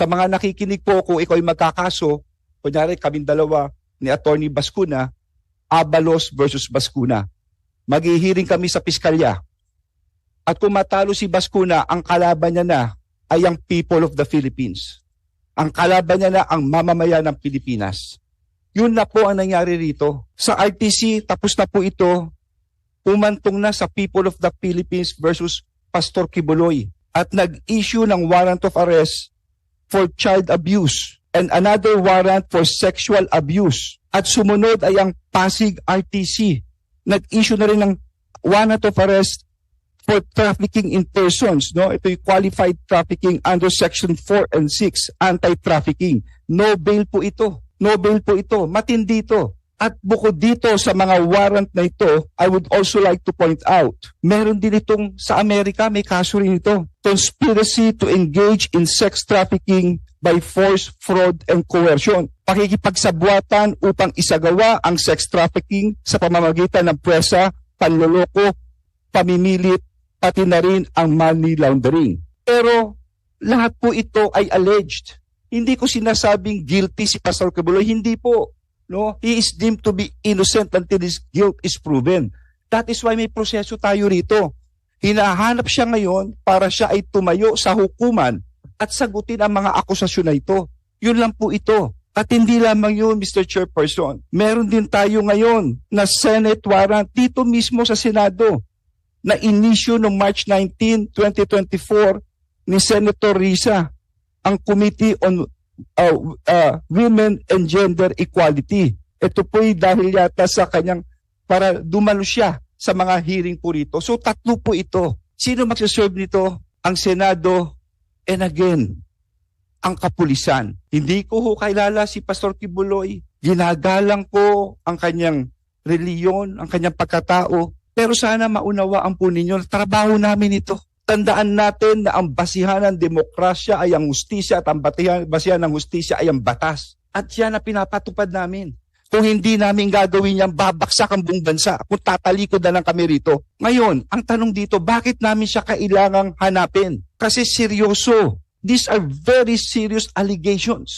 Sa mga nakikinig po, kung ikaw ay magkakaso, kunyari kaming dalawa ni Attorney Bascuna, Abalos versus Bascuna. Maghihiring kami sa piskalya. At kung matalo si Bascuna, ang kalaban niya na ay ang people of the Philippines. Ang kalaban niya na ang mamamayan ng Pilipinas. Yun na po ang nangyari rito. Sa RTC, tapos na po ito, umantong na sa people of the Philippines versus Pastor Kibuloy. At nag-issue ng warrant of arrest for child abuse and another warrant for sexual abuse. At sumunod ay ang Pasig RTC. Nag-issue na rin ng warrant of arrest for trafficking in persons. No? Ito yung qualified trafficking under Section 4 and 6, anti-trafficking. No bail po ito. No bail po ito. Matindi ito. At bukod dito sa mga warrant na ito, I would also like to point out, meron din itong sa Amerika, may kaso rin ito. Conspiracy to engage in sex trafficking by force, fraud, and coercion. Pakikipagsabwatan upang isagawa ang sex trafficking sa pamamagitan ng presa, panloloko, pamimilit, pati na rin ang money laundering. Pero lahat po ito ay alleged. Hindi ko sinasabing guilty si Pastor Kibuloy, hindi po. No, he is deemed to be innocent until his guilt is proven. That is why may proseso tayo rito. Hinahanap siya ngayon para siya ay tumayo sa hukuman at sagutin ang mga akusasyon na ito. Yun lang po ito. At hindi lamang yun, Mr. Chairperson. Meron din tayo ngayon na Senate warrant dito mismo sa Senado na inisyu noong March 19, 2024 ni Senator Risa, ang Committee on Women and Gender Equality. Ito po'y dahil yata sa kanyang, para dumalo siya sa mga hearing po rito. So tatlo po ito. Sino magsaserve nito? Ang Senado and again, ang kapulisan. Hindi ko ho kilala si Pastor Kibuloy. Ginagalang ko ang kanyang reliyon, ang kanyang pagkatao. Pero sana maunawaan po ninyo, trabaho namin ito. Tandaan natin na ang basihan ng demokrasya ay ang hustisya at ang basihan ng hustisya ay ang batas. At yan ang pinapatupad namin. Kung hindi namin gagawin yan, babaksak ang buong bansa. Kung tatalikod na lang kami rito. Ngayon, ang tanong dito, bakit namin siya kailangang hanapin? Kasi seryoso. These are very serious allegations.